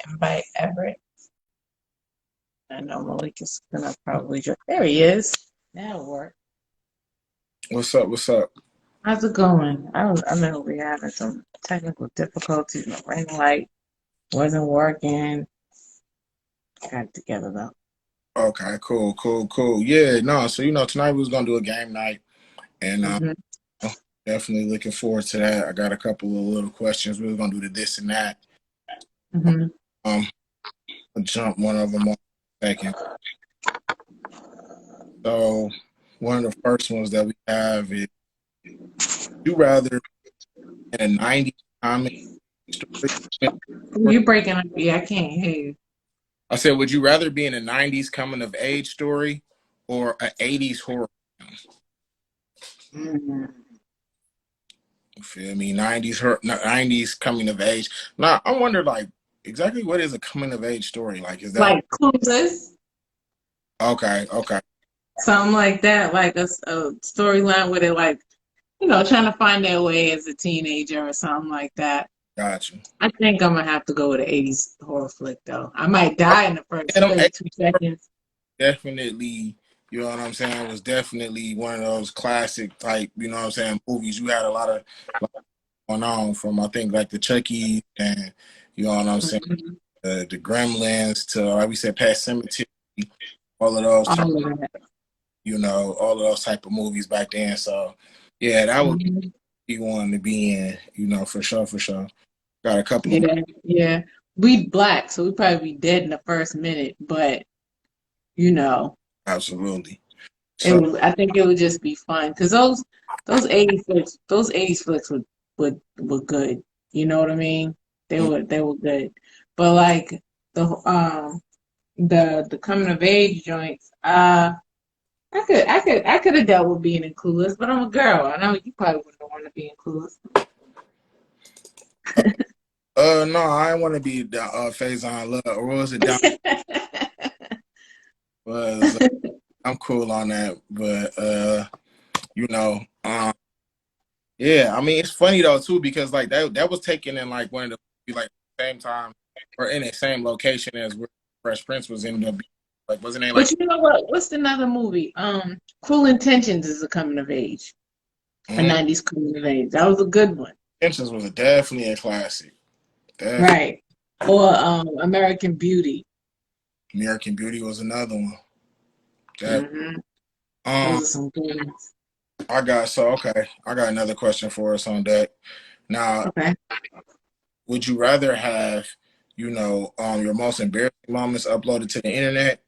invite Everett. I know Malik is gonna probably join. There he is. That'll work. What's up? What's up? How's it going? I know we having some technical difficulties. My ring light wasn't working. Got it together though. Okay, cool. Yeah, no. So tonight we was gonna do a game night, and Hmm. definitely looking forward to that. I got a couple of little questions. We were gonna do the this and that. Hmm. Um, I'll jump one of them on a second. So one of the first ones that we have is: you rather in a '90s comic story? You breaking up? Yeah, I can't hear you. I said, would you rather be in a '90s coming of age story or an '80s horror film? Mm. You feel me? '90s coming of age. Now, I wonder, like, exactly what is a coming of age story? Like, is that Like Clueless, okay? something like that. Like a storyline where they're like, trying to find their way as a teenager or something like that. Got you. I think I'm gonna have to go with an 80s horror flick though. I might Oh, die in the first yeah, them 32 seconds. definitely, you know what I'm saying, was definitely one of those classic type, you know what I'm saying, movies. You had a lot of going on from, I think, like the Chucky and, you know what I'm saying, Mhm. the Gremlins to, like we said, Pet Cemetery, all of those type, All of that. all of those type of movies back then. So, yeah, that would Mhm. be one to be in, for sure. Got a couple of, Yeah, yeah. We black, so we probably be dead in the first minute, but you know, absolutely. it So, would. I think it would just be fun because those 80s flicks were good. You know what I mean? They were good, but like the the coming of age joints, I could have dealt with being in Clueless, but I'm a girl. I know you probably wouldn't want to be in Clueless. no, I want to be Faison Love, or was it Don? Was I'm cool on that, but you know, yeah, I mean it's funny though too because like that was taken in like one of the like same time or in the same location as where Fresh Prince was in the like wasn't it like But you know what? What's another movie? Cruel Intentions is a coming of age, a mm, 90s coming of age. That was a good one. Simpsons was definitely a classic. Definitely, Right. Or American Beauty. American Beauty was another one. That Hmm. um, Those are some good ones. I got another question for us on that. Now, Okay. would you rather have your most embarrassing moments uploaded to the internet,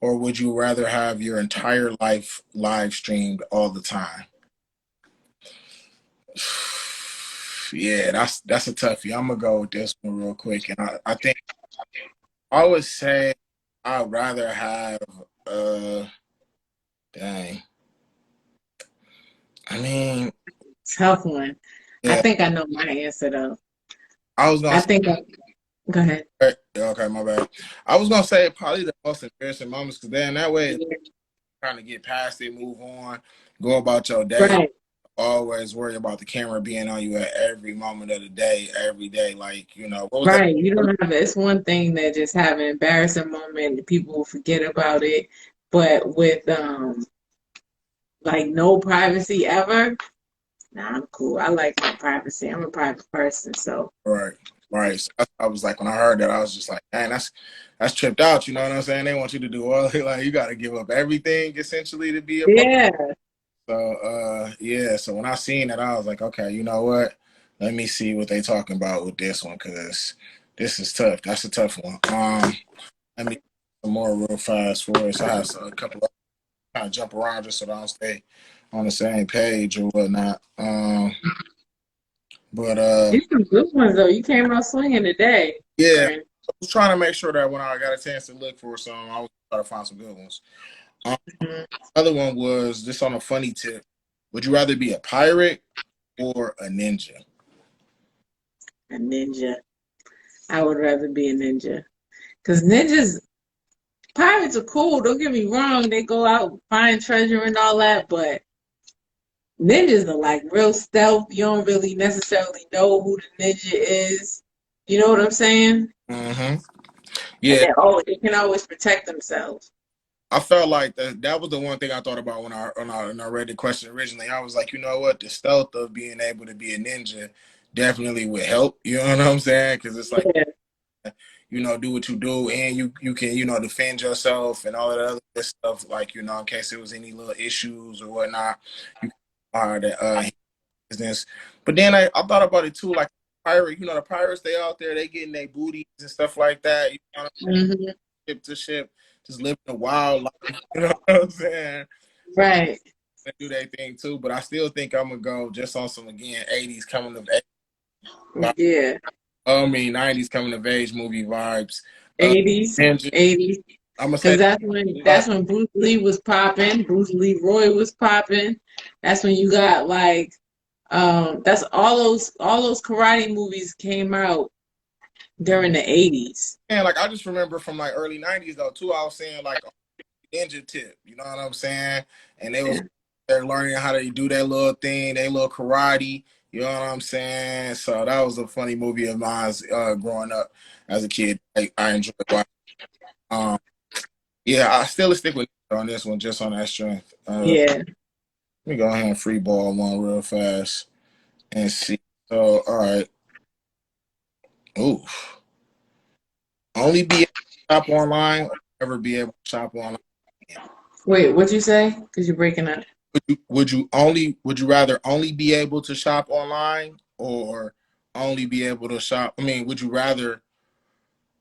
or would you rather have your entire life live streamed all the time? Yeah, that's a toughie. I'm gonna go with this one real quick, and I think I would say I'd rather have uh, dang. I mean, Tough one. I yeah, think I know my answer though. I was gonna I say, think go ahead. okay, my bad. I was gonna say probably the most embarrassing moments because then that way, trying to get past it, move on, go about your day. Right. Always worry about the camera being on you at every moment of the day, every day. Like, what was that? Right. You don't have it. It's one thing that just have an embarrassing moment and people will forget about it. But with like no privacy ever, nah, I'm cool. I like my privacy. I'm a private person, so Right, right. So I was like, when I heard that, I was just like, man, that's tripped out. You know what I'm saying? They want you to do all like you got to give up everything essentially to be a part. yeah. So, yeah. So when I seen that, I was like, okay, you know what? Let me see what they talking about with this one because this is tough. That's a tough one. Let me some more real fast for us. I have a couple of kind of jump around just so that I don't stay on the same page or whatnot. But These some good ones though. You came out swinging today, yeah, friend. I was trying to make sure that when I got a chance to look for some, I was trying to find some good ones. Um, Mhm. other one was just on a funny tip. Would you rather be a pirate or a ninja? A ninja. I would rather be a ninja. Because pirates are cool. Don't get me wrong. They go out, find treasure and all that, but ninjas are like real stealth. You don't really necessarily know who the ninja is. You know what I'm saying? Mm-hmm. And Yeah, they can always protect themselves. I felt like that was the one thing I thought about when I read the question originally. I was like, you know what, the stealth of being able to be a ninja definitely would help. You know what I'm saying? Because it's like, Yeah. do what you do, and you can defend yourself and all that other good stuff. Like in case there was any little issues or whatnot, you can business. But then I thought about it too, like pirate. The pirates they out there, they getting their booties and stuff like that. Hmm. Ship to ship, just living a wild life. You know what I'm saying? So Right. they do their thing too. But I still think I'm gonna go just on some again 80s coming of age. Yeah. I mean 90s coming of age movie vibes. Uh, 80s. and 80s. I'm gonna say Because that's when Bruce Lee was popping. Bruce Leroy was popping. That's when you got like that's all those karate movies came out during the 80s. and like I just remember from like early 90s though too. I was saying like ninja tip. You know what I'm saying? And they was Yeah. they're learning how to do that little thing, they little karate. You know what I'm saying? So that was a funny movie of mine growing up as a kid. I enjoyed watching. Um, yeah, I still stick with on this one just on that strength. Yeah. Let me go ahead and free ball one real fast and see. So, all right. Ooh, only be able to shop online or never be able to shop online. Wait, what'd you say? Because you're breaking up. Would you rather only be able to shop online or only be able to shop? I mean, would you rather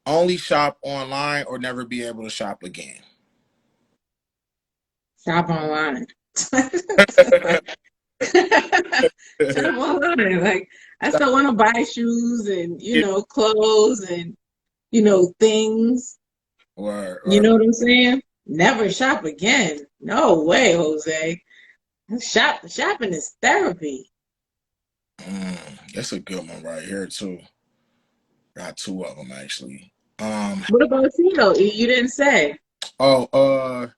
only shop online or never be able to shop again? Shop online. Shop online. Like I still want to buy shoes and clothes and things. You or know what I'm saying? Never shop again. No way, Jose. Shopping is therapy. that's a good one right here too. Got two of them actually. Um. What about you though? You didn't say. Oh.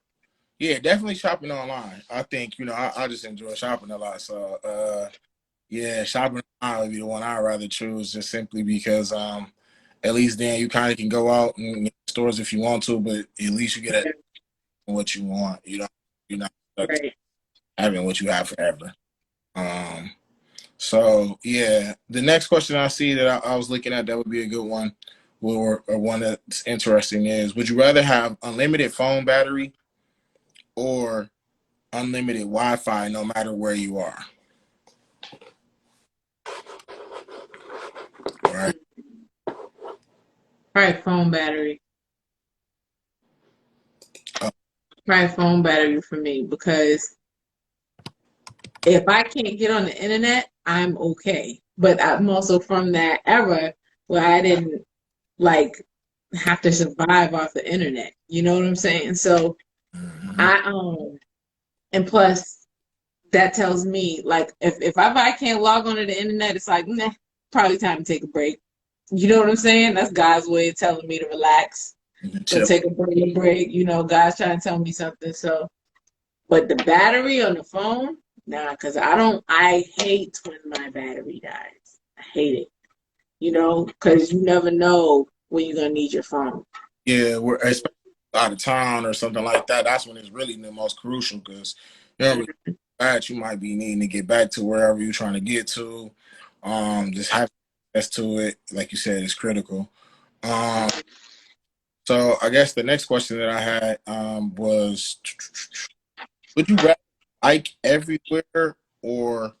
Yeah, definitely shopping online. I think I just enjoy shopping a lot. So. Yeah, shopping online would be the one I'd rather choose, just simply because at least then you kind of can go out and get stores if you want to, but at least you get at what you want. You're not stuck to Right. having what you have forever. Um, so yeah, the next question I see that I was looking at that would be a good one, or one that's interesting is: would you rather have unlimited phone battery or unlimited Wi-Fi no matter where you are? Right. Probably phone battery. Uh, Probably phone battery for me because if I can't get on the internet, I'm okay. But I'm also from that era where I didn't like have to survive off the internet. You know what I'm saying? So mhm. I and plus that tells me like if I can't log onto the internet, it's like nah, probably time to take a break. You know what I'm saying? That's God's way of telling me to relax. Go Chill. take a break. God's trying to tell me something. So but the battery on the phone, nah, because I hate when my battery dies. I hate it, because you never know when you're going to need your phone. Yeah, we're especially out of town or something like that. That's when it's really the most crucial because really bad you might be needing to get back to wherever you're trying to get to. Just having access to it, like you said, is critical. Um, so I guess the next question that I had was: would you rather bike everywhere or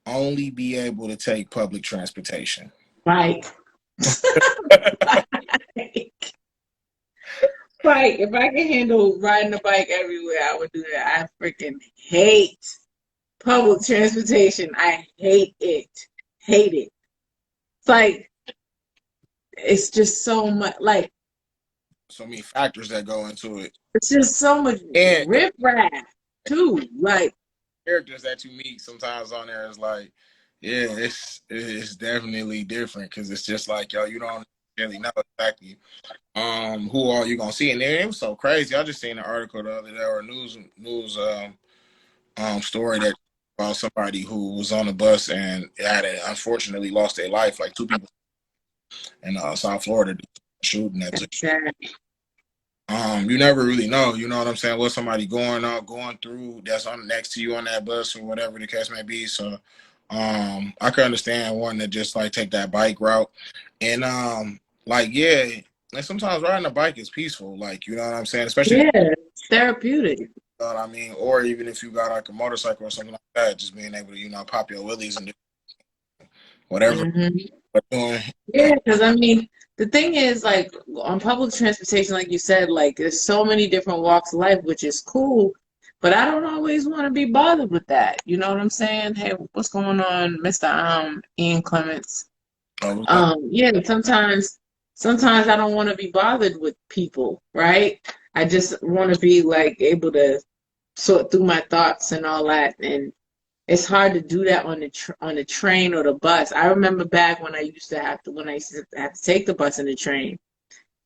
only be able to take public transportation? Bike. Bike. Bike. If I can handle riding a bike everywhere, I would do that. I freaking hate public transportation. I hate it. Hate it. It's like, it's just so much, like, So many factors that go into it, it's just so much and riffraff, too. Like, characters that you meet sometimes on there is like, yeah, it's definitely different because it's just like yo, you don't really know exactly who all you gonna see, and then it was so crazy. I just seen an article the other day or a news story that about somebody who was on a bus and had unfortunately lost their life, like two people in South Florida. shooting that took. Exactly. You never really know, you know what I'm saying, what somebody going through that's on next to you on that bus or whatever the case may be. So I can understand wanting to just like take that bike route. And like yeah, and sometimes riding a bike is peaceful, like you know what I'm saying, especially Yeah, it's therapeutic. you know what I mean, or even if you got like a motorcycle or something like that, just being able to, pop your wheelies and do whatever Hmm. you're doing. Yeah, because I mean, the thing is, like, on public transportation, like you said, like, there's so many different walks of life, which is cool, but I don't always want to be bothered with that. You know what I'm saying? Hey, what's going on, Mr. Ian Clements? Yeah, sometimes I don't want to be bothered with people, right? I just want to be like able to sort through my thoughts and all that, and it's hard to do that on the train or the bus. I remember back when I used to have to take the bus and the train.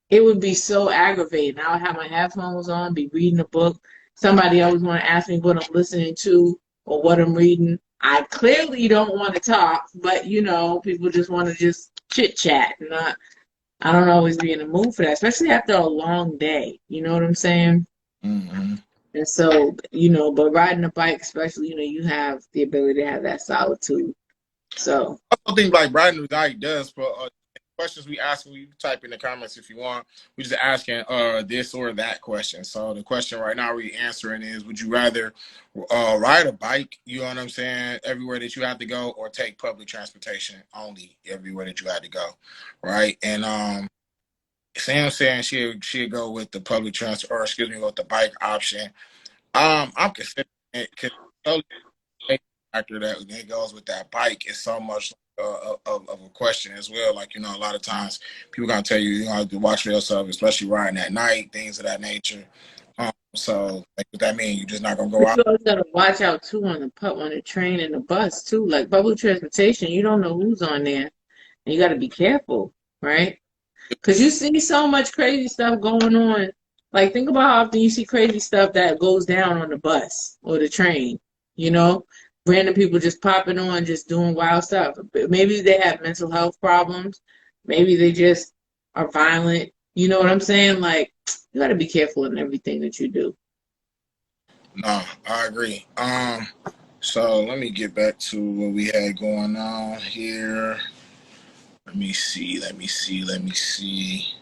It would be so aggravating. I would have my headphones on, be reading a book. Somebody always want to ask me what I'm listening to or what I'm reading. I clearly don't want to talk, but people just want to just chit chat. And I don't always be in the mood for that, especially after a long day. You know what I'm saying? Mm-hmm. And so, but riding a bike, especially, you have the ability to have that solitude. So, I don't think like riding the bike does, but questions we ask, you type in the comments if you want. We just asking this or that question. So the question right now we answering is: would you rather ride a bike? You know what I'm saying? Everywhere that you have to go, or take public transportation only everywhere that you had to go, right? And Sam saying she'd go with the public transport, or excuse me, with the bike option. I'm considering it because factor that goes with that bike is so much of a question as well. Like, a lot of times people gonna tell you have to watch for yourself, especially riding at night, things of that nature. So like, what that mean? You're just not gonna go but out. you always gotta watch out too on the train and the bus too. Like public transportation, you don't know who's on there, and you gotta be careful, right? Because you see so much crazy stuff going on. Like, think about how often you see crazy stuff that goes down on the bus or the train, you know? Random people just popping on, just doing wild stuff. Maybe they have mental health problems. Maybe they just are violent. You know what I'm saying? Like, you got to be careful in everything that you do. No, I agree. So let me get back to what we had going on here. Let me see. Let me see. Let me see.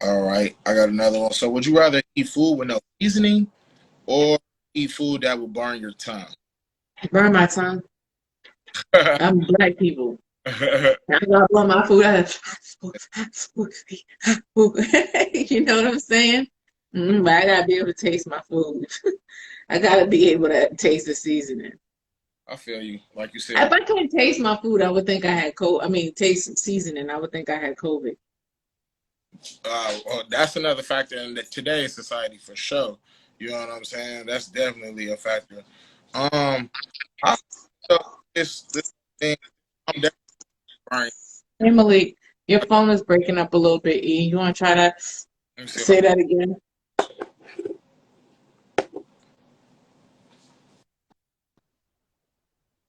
All right, I got another one. So, would you rather eat food with no seasoning or eat food that will burn your tongue? Burn my tongue. I'm black people. I gotta blow my food out. You know what I'm saying? But I gotta be able to taste my food. I gotta be able to taste the seasoning. I feel you. Like you If said, I couldn't taste my food, I would think I had COVID. I mean, taste seasoning, I would think I had COVID. well, that's another factor in today's society for sure. You know what I'm saying? That's definitely a factor. Um, I so this thing. I'm definitely right. Hey Malik, your phone is breaking up a little bit. E, you want to try to Let me see if I. say that again?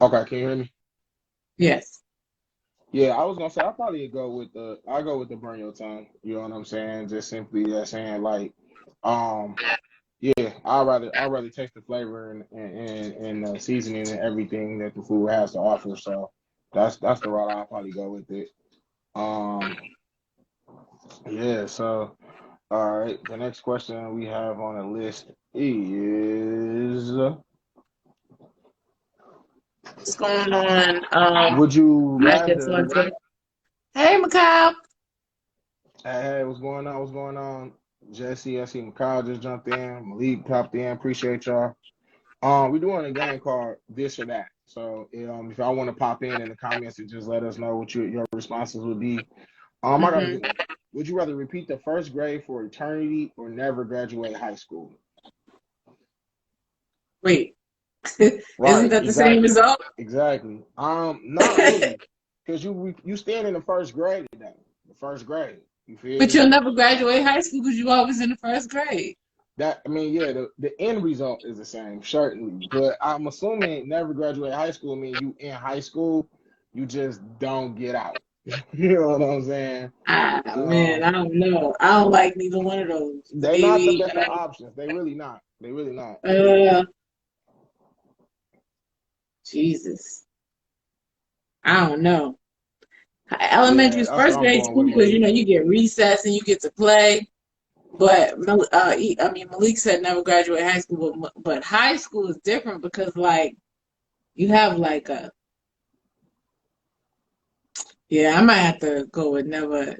Okay, can you hear me? Yes. Yeah, I was gonna say I go with the burn your tongue. You know what I'm saying? Just simply that saying like, um, yeah, I'd rather taste the flavor and the seasoning and everything that the food has to offer. So that's the route I'll probably go with it. Um, yeah. So all right, the next question we have on the list is, What's going on? would you I just want rather? to. Hey, Macau. Hey, what's going on? What's going on? Jesse, I see McCall just jumped in. Malik popped in. Appreciate y'all. We're doing a game called This or That. So, if y'all want to pop in the comments and just let us know what your responses would be. I got a Hmm. good one. Would you rather repeat the first grade for eternity or never graduate high school? Wait, isn't Right, that the same exactly, result? exactly. Not really, because you stand in the first grade today. The first grade. You feel But me? you'll never graduate high school because you always in the first grade. That I mean, yeah, the end result is the same, certainly. But I'm assuming never graduate high school mean you in high school, you just don't get out. You know what I'm saying? Man, I don't know. I don't like neither one of those, They're not the baby. best of options. They really not. They really not. Uh, Jesus, I don't know. Yeah, Elementary, that's what first I'm grade going school, with, because Malik. you get recess and you get to play. But I mean, Malik said never graduate high school, but high school is different because like you have like a yeah. I might have to go with never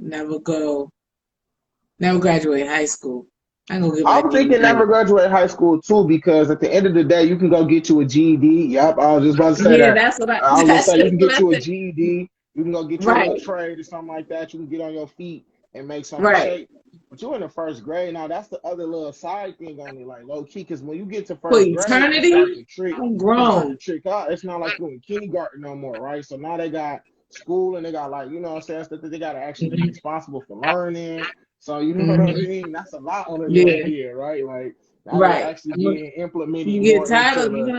graduate high school. I'm gonna get my I'm thinking never GED. graduate high school too, because at the end of the day, you can go get you a GED. Yep, I was just about to say Yeah, that. that's what I. I was gonna That's say you just can what get I you a said. GED. You can go get you a little Right, trade or something like that. You can get on your feet and make something right. shake. But you're in the first grade now. That's the other little side thing on it, like low key. Because when you get to For first grade, you start eternity, to trick. I'm You start to grown. trick out. It's not like you're in kindergarten no more, right? So now they got school and they got like what I'm saying, stuff that they got to actually be Hmm. responsible for learning. So you know what I Hmm. mean? That's a lot on a little Yeah, kid, right? Like now they're right. actually getting implemented You get more tired into of you the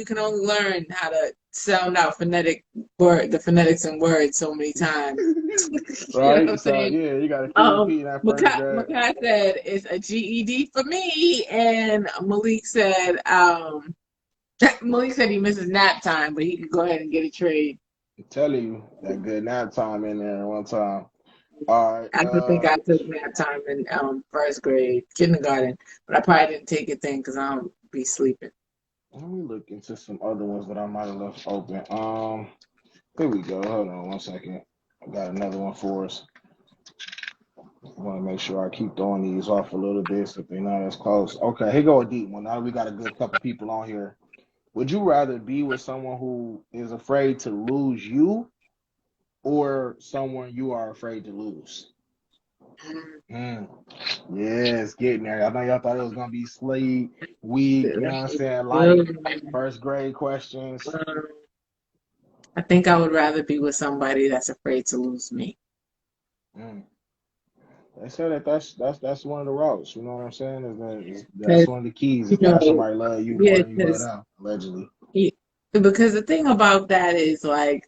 can only learn how to sound out the phonetics and words so many times. You know what I'm right. So saying? yeah, you got to keep repeating that first grade. Makai said it's a GED for me, and Malik said Malik said he misses nap time, but he could go ahead and get a trade. I'm telling you that good nap time in there one time. All right. I don't think I took nap time in first grade, kindergarten, but I probably didn't take it then because I don't be sleeping. Let me look into some other ones that I might have left open. Here we go. Hold on one second. I got another one for us. I want to make sure I keep throwing these off a little bit so they're not as close. Okay, here go a deep one. Now that we got a good couple people on here. Would you rather be with someone who is afraid to lose you or someone you are afraid to lose? Mm. Yeah, it's getting there. I know y'all thought it was gonna be sleep, weak, you know what I'm saying? Light first grade questions. I think I would rather be with somebody that's afraid to lose me. Mm. They say that that's one of the routes. You know what I'm saying? That's Because, one of the keys you is to have know, somebody love you more yeah, than you love them, allegedly. because the thing about that is like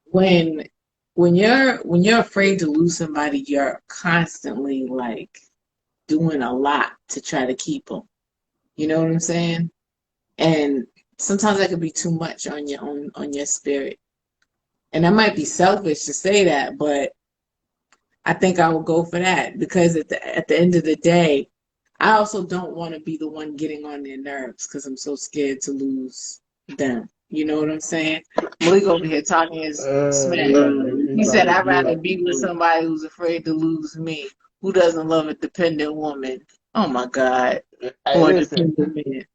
when when you're afraid to lose somebody, you're constantly like doing a lot to try to keep them. You know what I'm saying? And sometimes that could be too much on on your spirit. And that might be selfish to say that, but I think I would go for that because at the end of the day, I also don't want to be the one getting on their nerves because I'm so scared to lose them. You know what I'm saying? Malik over here talking his smack. He He said, talking I'd rather good. be with somebody who's afraid to lose me. Who doesn't love a dependent woman? Oh my God. Hey, Or a listen, dependent man.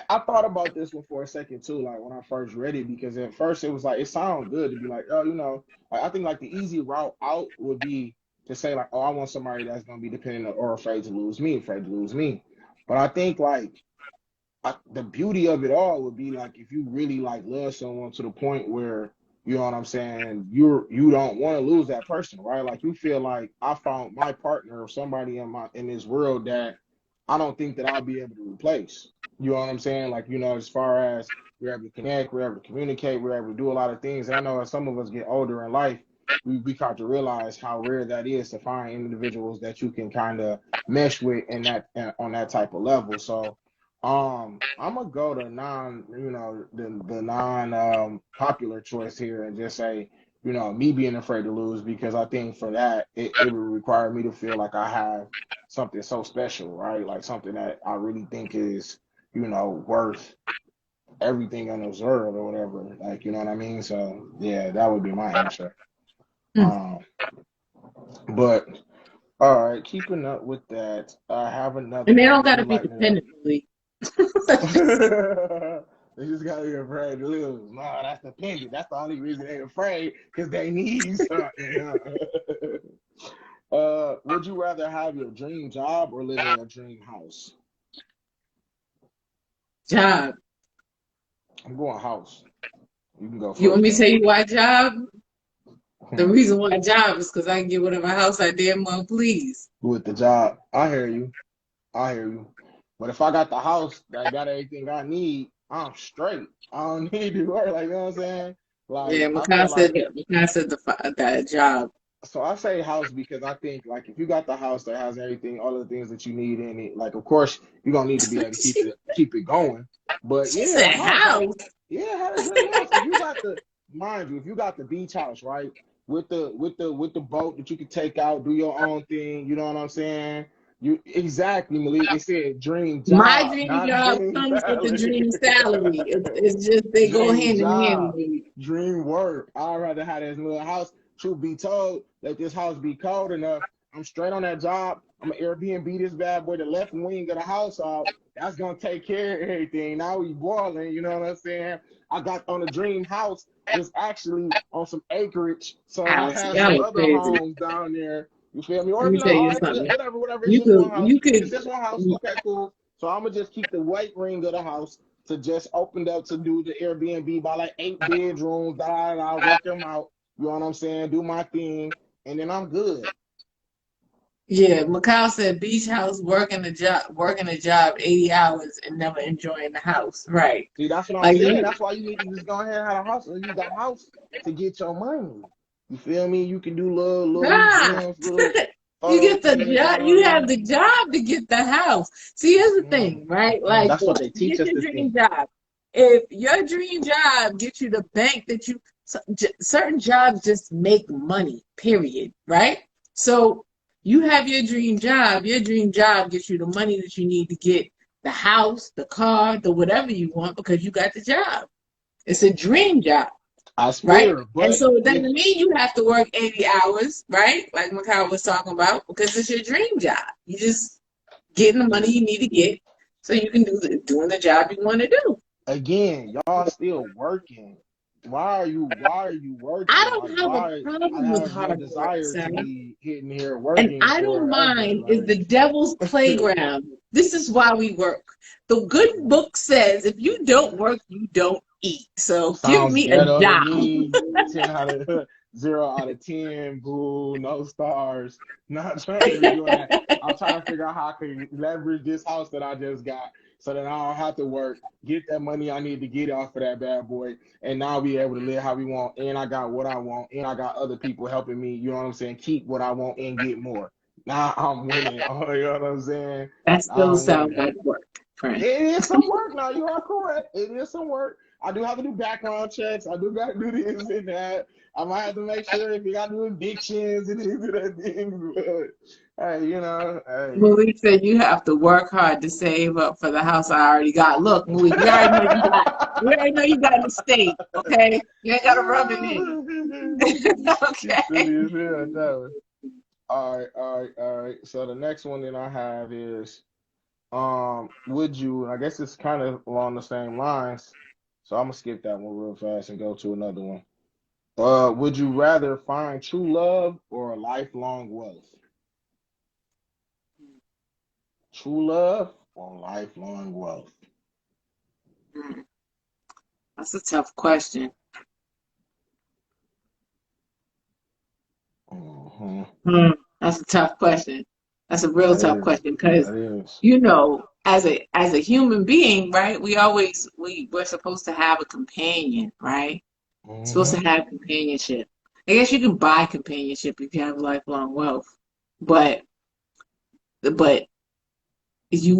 I thought about this one for a second too, like when I first read it, because at first it was like it sounded good to be like, oh, like, I think like the easy route out would be to say like, oh, I want somebody that's gonna be dependent or afraid to lose me. But I think like the beauty of it all would be like if you really like love someone to the point where you know what I'm saying, you don't want to lose that person, right? Like you feel like I found my partner or somebody in this world that I don't think that I'll be able to replace. You know what I'm saying? Like, as far as we're able to connect, we're able to communicate, we're able to do a lot of things. And I know as some of us get older in life, we start to realize how rare that is to find individuals that you can kind of mesh with in that on that type of level. So I'm gonna go to the non popular choice here and just say, me being afraid to lose because I think for that it would require me to feel like I have something so special, right? Like something that I really think is, worth everything in this world or whatever. Like, you know what I mean? So yeah, that would be my answer. Hmm. Um, but all right, keeping up with that, I have another And they one. don't Would got you to be like to? dependent, Malik. They just gotta be afraid to lose. No, that's dependent. That's the only reason they're afraid because they need something. Would you rather have your dream job or live in your dream house? Job. I'm going house. You can go You want first me to though. tell you why job? The Hmm. reason why job is because I can get whatever house I damn well please. With the job, I hear you. I hear you. But if I got the house that got everything I need, I'm straight. I don't need to work. Like, you know what I'm saying? Like Yeah, I feel like Makai said that job. so I say house because I think like if you got the house that has everything, all the things that you need in it, like of course you're gonna need to be able to she, keep it going. But she yeah, said a house, like house. yeah, had a good house. If you got the mind you, if you got the beach house, right? With the boat that you can take out, do your own thing, you know what I'm saying? You exactly, Malik. It said dream My job, dream not job dream comes with the salary. dream salary. It's just they go Dream hand in hand job, with me. dream work. I'd rather have this little house. Truth be told, let this house be cold enough. I'm straight on that job. I'm an Airbnb this bad boy. The left wing of the house off. That's gonna take care of everything. Now we boiling. You know what I'm saying? I got on a dream house. It's actually on some acreage, so I House. have some Y'all are other crazy. homes down there. You feel me? Or Let be me like, tell all you right, something. whatever. It's You just one could house. you It's just one house. could Okay, cool. So I'm gonna just keep the white ring of the house to just open up to do the Airbnb by like 8 bedrooms, work them out. You know what I'm saying? Do my thing, and then I'm good. Yeah, Macau said beach house working a job 80 hours and never enjoying the house. Right. See, that's what I'm Like saying. you That's why you need to just go ahead and have a house and use the house to get your money. You feel me? You can do little nah. museums, little You photo get the things. You job, know what I you have mean? the job to get the house. See, here's the thing, right? Like, That's what they teach get us your to dream think. job. If your dream job gets you the bank that certain jobs just make money, period, right? So you have your dream job gets you the money that you need to get the house, the car, the whatever you want because you got the job. It's a dream job, I right? swear, And but so it doesn't if mean you have to work 80 hours, right? Like Mikhail was talking about, because it's your dream job. You just getting the money you need to get so you can doing the job you want to do. again, y'all still working. Why are you I working? Like don't have a why I problem with have no hard work, desire to Sarah. be hitting here And working I don't forever. mind is the devil's playground. This is why we work. The good book says if you don't work, you don't eat. So give Sounds me a ghetto to job. me. 0 out of 10, boo, no stars. Not trying to be doing that. I'm trying to figure out how I can leverage this house that I just got so that I don't have to work, get that money I need to get off of that bad boy, and now be able to live how we want. And I got what I want, and I got other people helping me, you know what I'm saying, keep what I want and get more. Now I'm winning. Oh, you know what I'm saying? That Now still I'm sounds winning. like work, friend. It is some work now. You are correct. It is some work. I do have to do background checks. I do got to do this and that. I might have to make sure if you got to do evictions and these and that things. But hey, hey. Malik said you have to work hard to save up for the house I already got. Look, Malik, we already know you got an estate, okay? You ain't gotta rub it in. He's Okay. silly as hell, that one. All right. So the next one that I have is would you, and I guess it's kind of along the same lines, so I'm gonna skip that one real fast and go to another one. Would you rather find true love or a lifelong wealth? True love or lifelong wealth? Hmm, that's a tough question. Hmm. Hmm, that's a tough question. That's a real That tough is, question because that is. as a human being, right? We're supposed to have a companion, right? Supposed to Hmm. have companionship. I guess you can buy companionship if you have lifelong wealth, but but you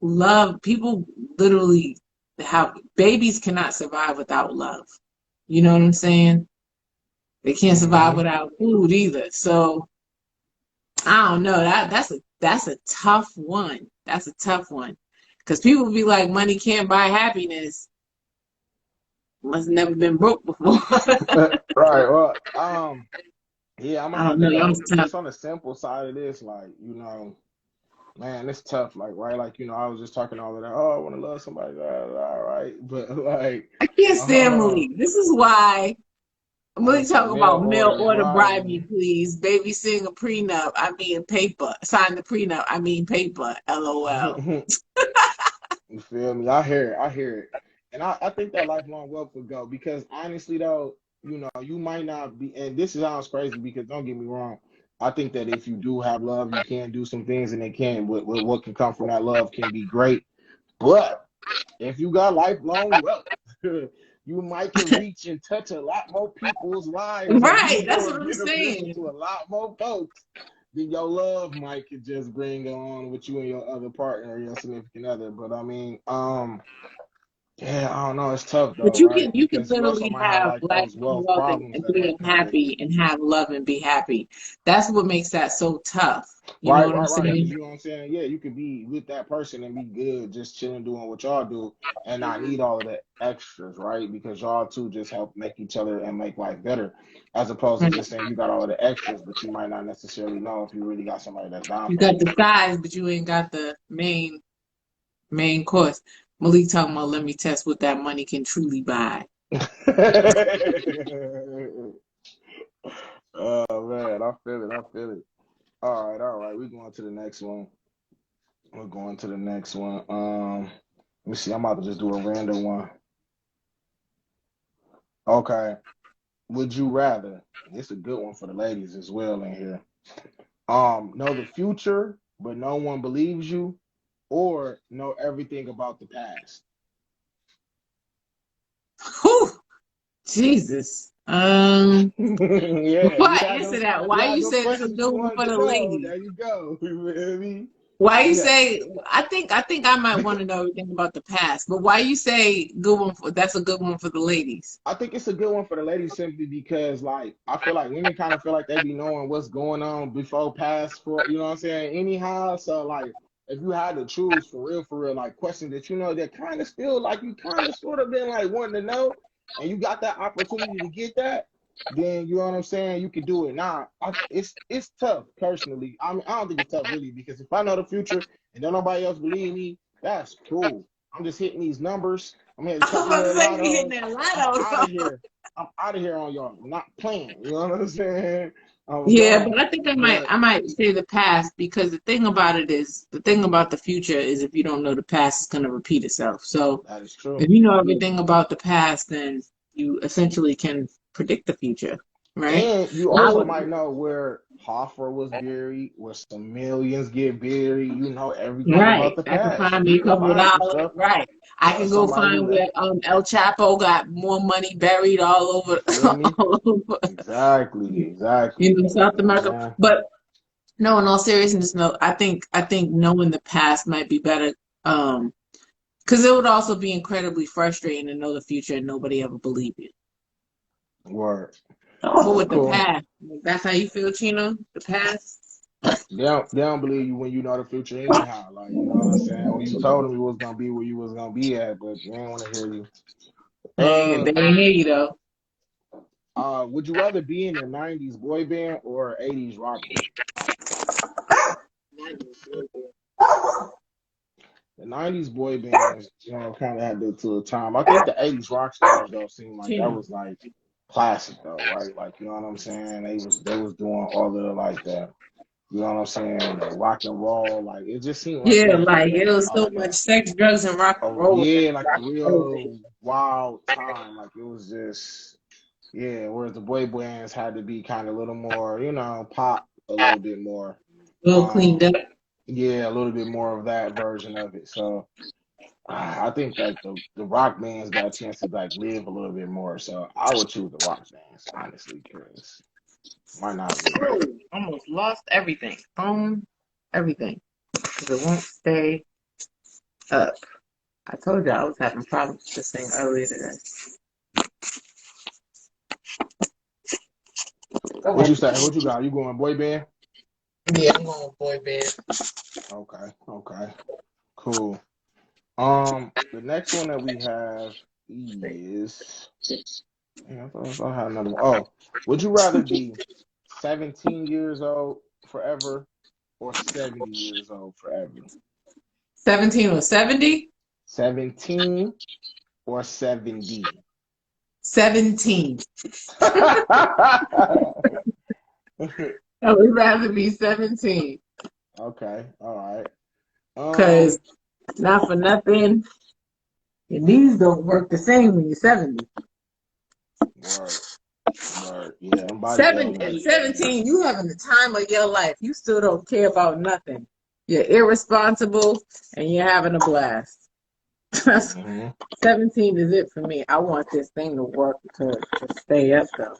love people literally have babies cannot survive without love. You know what I'm saying? They can't survive Hmm. without food either. So I don't know. That's a tough one. That's a tough one. Because people be like, money can't buy happiness. Must have never been broke before. Right. Well, yeah, I'm gonna I have don't to know. That go was tough. just on the simple side of this, like, man, it's tough. Like, right, like, I was just talking all of that. Oh, I want to love somebody. All right, but like, I can't stand uh, Malik. This is why I Malik just say talking mail about mail order order bribe bribe me, me. please. Baby sing a prenup. I mean paper. Sign the prenup. I mean paper. LOL. You feel me? I hear it. I hear it. And I think that lifelong wealth would go because honestly though, you might not be, and this sounds crazy because don't get me wrong. I think that if you do have love, you can do some things and it can, what can come from that love can be great. But if you got lifelong wealth, you might can reach and touch a lot more people's lives and be Right, that's more what I'm beneficial saying. to a lot more folks than your love might could just bring on with you and your other partner or your significant other. But I mean, yeah, I don't know. It's tough though, But right? you can Because you also literally might have have like life those and wealth wealth problems and that be might come with it. unhappy and have love and be happy. That's what makes that so tough. You know Right, what I'm right, right. Because saying? you know what I'm saying? Yeah, you could be with that person and be good, just chilling, doing what y'all do, and not need all of the extras, right? Because y'all two just help make each other and make life better, as opposed to Right. just saying you got all of the extras, but you might not necessarily know if you really got somebody that's down You for got you. the size, but you ain't got the main course. Malik talking about let me test what that money can truly buy. Oh man, I feel it. I feel it. All right. We're going to the next one. We're going to the next one. Let me see. I'm about to just do a random one. Okay. Would you rather? It's a good one for the ladies as well in here. Know the future, but no one believes you, or know everything about the past. Whew, Jesus. Yeah, Before I answer that, if you why had you those say it's a questions good you one wanted for to the know, ladies? there you go. You feel me? Why you Yeah. say I think I might want to know everything about the past, but why you say good one for that's a good one for the ladies? I think it's a good one for the ladies simply because like I feel like women kind of feel like they be knowing what's going on before past for you know what I'm saying anyhow. So like if you had to choose for real, like questions that you know that kind of still like you kind of sort of been like wanting to know, and you got that opportunity to get that, then you know what I'm saying you could do it. Now it's tough personally. I don't think it's tough really because if I know the future and don't nobody else believe me, that's cool. I'm just hitting these numbers. I'm hitting a I'm couple about to of say you hitting lottos. that I'm lotto. out of here. I'm out of here on y'all. I'm not playing. You know what I'm saying? I'm Yeah, gone. but I think But I might say the past because the thing about the future is if you don't know the past, it's gonna repeat itself. So that is true. if you know everything about the past, then you essentially can predict the future, right? And you I also would, might know where Hoffer was buried, where some millions get buried. You know everything about right. the I can past. find So me you a can couple of find some dollars, stuff. right? I can go Somebody find who where that El Chapo got more money buried all you over, feel me? all over, Exactly. South You know what I'm America. saying? But no, in all seriousness, no, I think knowing the past might be better. Because it would also be incredibly frustrating to know the future and nobody ever believe you. Word. But with the Cool. past, that's how you feel, Chino? The past? They don't believe you when you know the future anyhow. Like, you know what I'm saying? When you told them you was gonna be where you was gonna be at, but they didn't want to hear you. They Uh ain't hear you though. would you rather be in a '90s boy band or '80s rock band? The '90s boy bands, kind of had to a time. I think the '80s rock stars though seemed like that Chino. was like classic though, right? Like, you know what I'm saying? They was doing all of the like the, you know what I'm saying, the rock and roll. Like it just seemed like it Yeah, was like it was so like much sex, drugs, and rock and roll in yeah, like a rock and roll. real wild time. Like it was just yeah. Whereas the boy bands had to be kind of a little more, pop a little bit more. A little cleaned Um, up. yeah, a little bit more of that version of it. So I think like the rock bands got a chance to like live a little bit more. So I would choose the rock bands honestly, because why not live? Ooh, almost lost everything. Everything. Because it won't stay up. I told you I was having problems with this thing earlier today. Go What you ahead. say? What you got? You going boy band? Yeah, I'm going with boy band. Okay, okay, cool. The next one that we have is, yeah, I thought I had another one. Oh, would you rather be 17 years old forever or 70 years old forever? 17 or 70? 17 or 70? 17. I would rather be 17. Okay, all right. Because not for nothing, your knees don't work the same when you're 70. Word, word. Yeah, them body At ailments. 17, you having the time of your life. You still don't care about nothing. You're irresponsible and you're having a blast. hmm 17 is it for me. I want this thing to work to stay up though.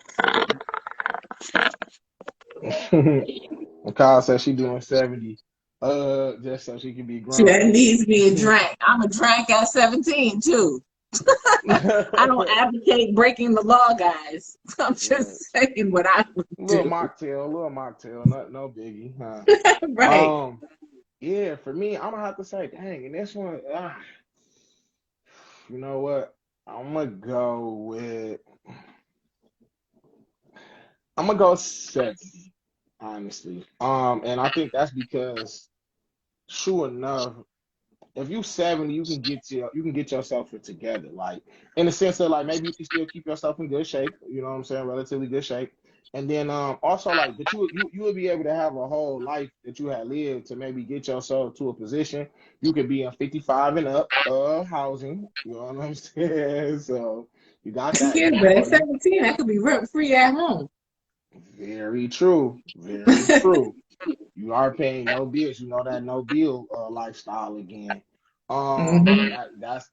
Kyle says she doing 70, just so she can be See, that grown. needs me a drink. I'm a drink at 17 too. I don't advocate breaking the law, guys. I'm Right. just saying what I would do. Little mocktail, no biggie, huh? Right. Yeah, for me, I'm gonna have to say, dang, and this one, you know what? I'm gonna go with, I'm gonna go 70, honestly. And I think that's because, sure enough, if you 70, you can get yourself together. Like in the sense that like maybe you can still keep yourself in good shape, you know what I'm saying, relatively good shape. And then also like but you would be able to have a whole life that you had lived to maybe get yourself to a position. You could be in 55 and up housing, you know what I'm saying? So you got that Yeah, but going at for you. 17, I could be rent free at home. Very true. Very true. You are paying no bills. You know that no bill lifestyle again. Hmm.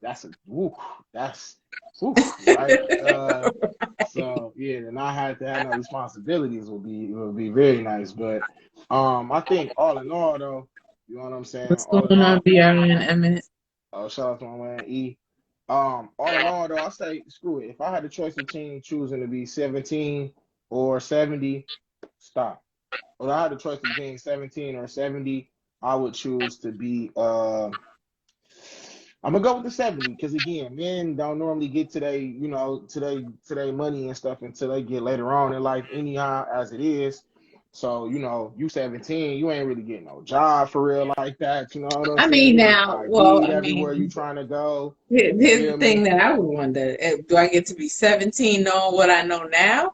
That's a woo, that's woo, right. So yeah, and I had to have no responsibilities would be very nice. But I think all in all though, you know what I'm saying. What's All in going on, all, BRN Emmett? shout out to my man E. All in all though, I say screw it. If I had the choice between choosing to be 17 or 70, stop. Well, I had the choice between 17 or 70. I would choose to be I'm gonna go with the 70 because again, men don't normally get to they, you know, to they money and stuff until they get later on in life, anyhow, as it is. So, you know, you 17, you ain't really getting no job for real like that. You know what I'm I saying? mean, You getting now, well, ID'd I everywhere you mean, trying to go. You here's the feel thing me? that I would wonder. Do I get to be 17 knowing what I know now?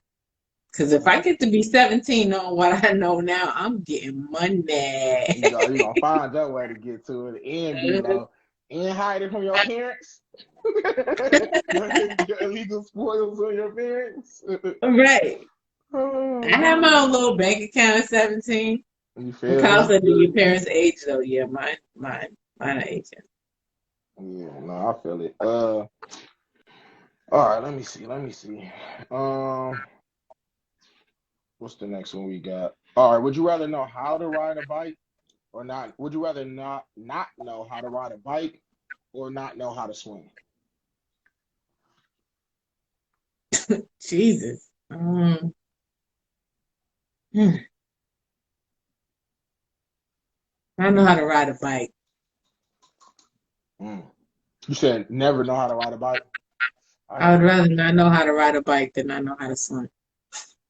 Because if I Mhm. get to be 17 knowing what I know now, I'm getting money. You gonna find that way to get to it and be low and hide it from your parents. your illegal spoils on your parents. Right. Oh I have my own man. little bank account at 17. You When feel Kyle me? said, do your parents age though? Yeah, mine are aging. Yeah, no, I feel it. All right, let me see. Um, what's the next one we got? All right, would you rather know how to ride a bike or not? Would you rather not know how to ride a bike or not know how to swim? Jesus. Hmm. I know how to ride a bike. Mm. You said never know how to ride a bike. I I hear would you. rather not know how to ride a bike than not know how to swim.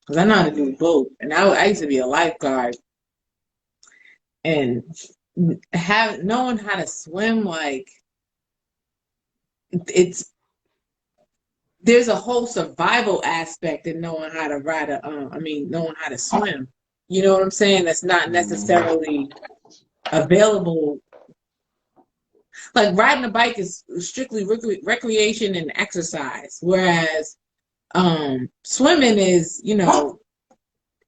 Because I know how to do Yeah. both. And I used to be a lifeguard. And knowing how to swim, like, it's there's a whole survival aspect in knowing how to knowing how to swim. You know what I'm saying? That's not Mhm. necessarily available. Like riding a bike is strictly recreation and exercise, whereas swimming is,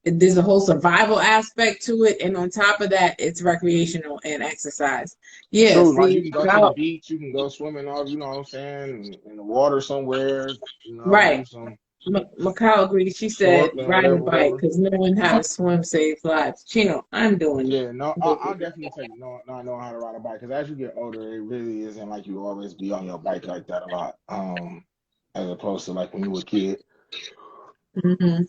there's a whole survival aspect to it, and on top of that, it's recreational and exercise. Yeah, True, like you see, can go to the beach, you can go swimming off, you know what I'm saying, in the water somewhere, you know, right. do some Macau agreed. She said snorkeling, riding a whatever, bike whatever. because knowing how to swim saves lives. Chino, I'm doing Yeah, no, I'll it. definitely take not knowing how to ride a bike because as you get older, it really isn't like you always be on your bike like that a lot, as opposed to like when you were a kid. Hmm.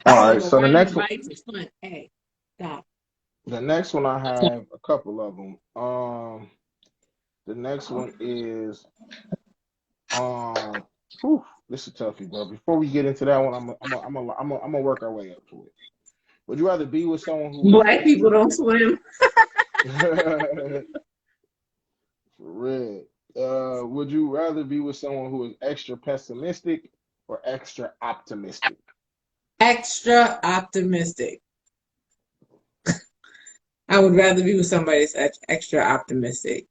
All Oh, right, but so riding bikes is fun. Hey, stop. the next one I have a couple of them. The next one is um, whew, this is toughy, bro. Before we get into that one, I'm gonna work our way up to it. Would you rather be with someone who is Black people extra don't swim. for real? Would you rather be with someone who is extra pessimistic or extra optimistic? Extra optimistic. I would rather be with somebody that's extra optimistic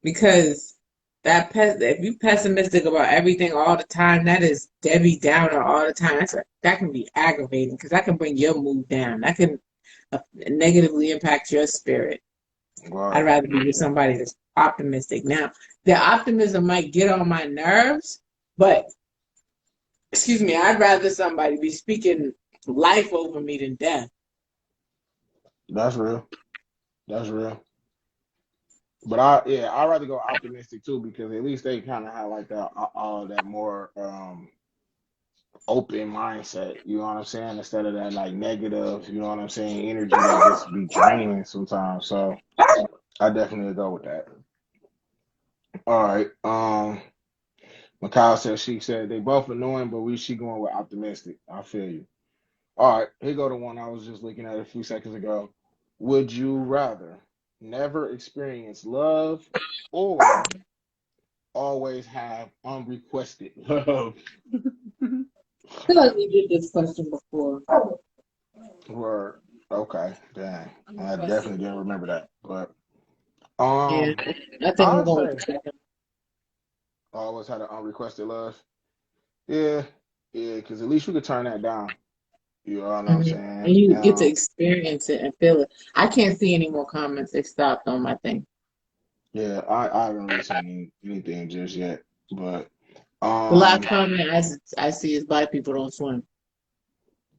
because if you pessimistic about everything all the time, that is Debbie Downer all the time. That can be aggravating because that can bring your mood down. That can negatively impact your spirit. I'd Right. rather be with somebody that's optimistic. Now, their optimism might get on my nerves, but excuse me, I'd rather somebody be speaking life over me than death. That's real. That's real. But I'd rather go optimistic too because at least they kind of have like that more open mindset. You know what I'm saying? Instead of that like negative, you know what I'm saying, energy that just be draining sometimes. So I definitely go with that. All right. Mikhail said she said they both annoying, but she going with optimistic. I feel you. All right, here go the one I was just looking at a few seconds ago. Would you rather never experience love or always have unrequested love? I feel like we did this question before. Or okay, dang, I Unrequested definitely didn't love. remember that. But Yeah, I think I'm I'd going with say the second. always had an unrequested love. Yeah, yeah, because at least you could turn that down. You know what I'm Mhm. And saying? you get to experience it and feel it. I can't see any more comments. They stopped on my thing. Yeah, I haven't really seen anything just yet, but The last um, comment I see is black people don't swim.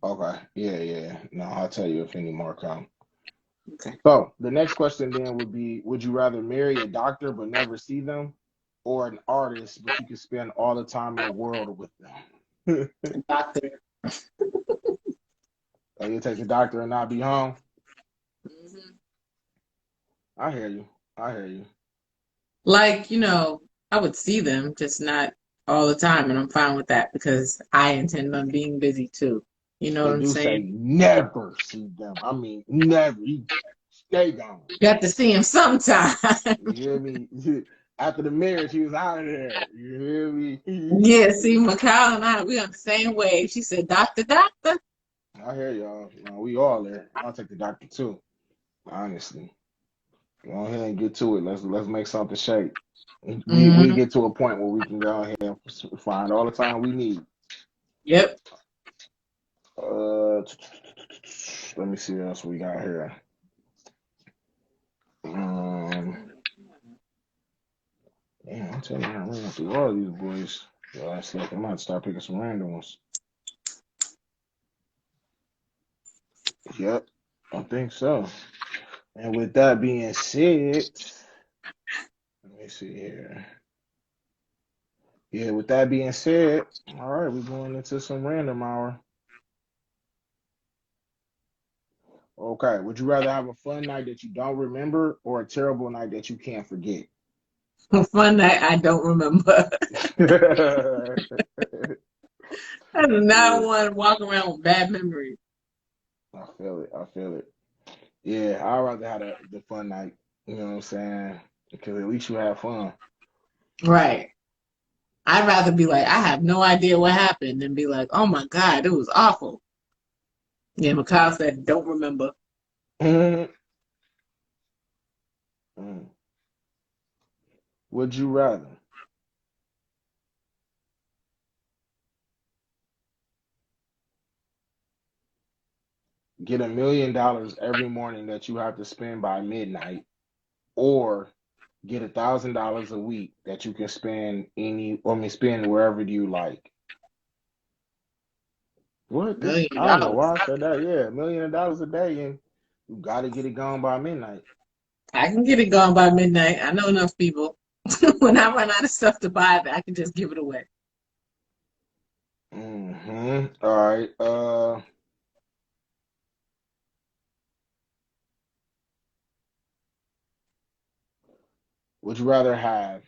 okay, yeah, yeah. No, I'll tell you if any more come. Okay. So the next question then would be: would you rather marry a doctor but never see them, or an artist but you can spend all the time in the world with them? Doctor. Oh, you take the doctor and not be home? Mhm. I hear you. I hear you. Like, I would see them, just not all the time, and I'm fine with that because I intend on being busy too. You know what It I'm do saying? say never see them. I mean, never. You stay gone. Got to see him sometime. You hear me? After the marriage, he was out of there. You hear me? Yeah, see, Mikhail and we on the same wave. She said, Doctor, doctor. I hear y'all. No, we all there. I'll take the doctor too. Honestly, go ahead and get to it. Let's make something shake. We Hmm. get to a point where we can go ahead and find all the time we need. Yep. Uh, let me see what else we got here. Um, yeah, I'm telling you, I'm running through all these boys. Last like I might start picking some random ones. Yep, I think so. And with that being said, let me see here. Yeah, with that being said, all right, we're going into some random hour. Okay, would you rather have a fun night that you don't remember or a terrible night that you can't forget? Fun night I don't remember. I do not Yeah, want to walk around with bad memories. I feel it. I feel it. Yeah, I'd rather have the fun night. You know what I'm saying? Because at least you have fun. Right. I'd rather be like, I have no idea what happened than be like, oh my God, it was awful. Yeah, Mikhail said, don't remember. Mm. Would you rather get $1 million every morning that you have to spend by midnight, or get $1,000 a week that you can spend wherever you like? What this? $1 million. I don't know why I said that. Yeah, $1 million a day, and you got to get it gone by midnight. I can get it gone by midnight. I know enough people. When I run out of stuff to buy, I can just give it away. All right. Would you rather have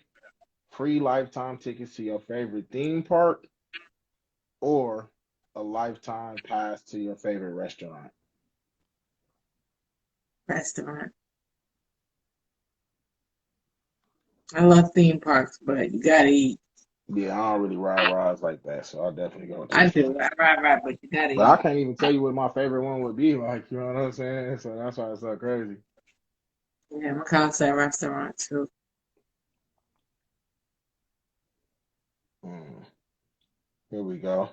free lifetime tickets to your favorite theme park or a lifetime pass to your favorite restaurant? Restaurant. I love theme parks, but you gotta eat. Yeah, I don't really ride rides like that, so I'll definitely go with I this do. one. Right, but you gotta But I eat. can't even tell you what my favorite one would be like, you know what I'm saying? So that's why it's so crazy. Yeah, Mikhail said restaurant too. Mm, here we go.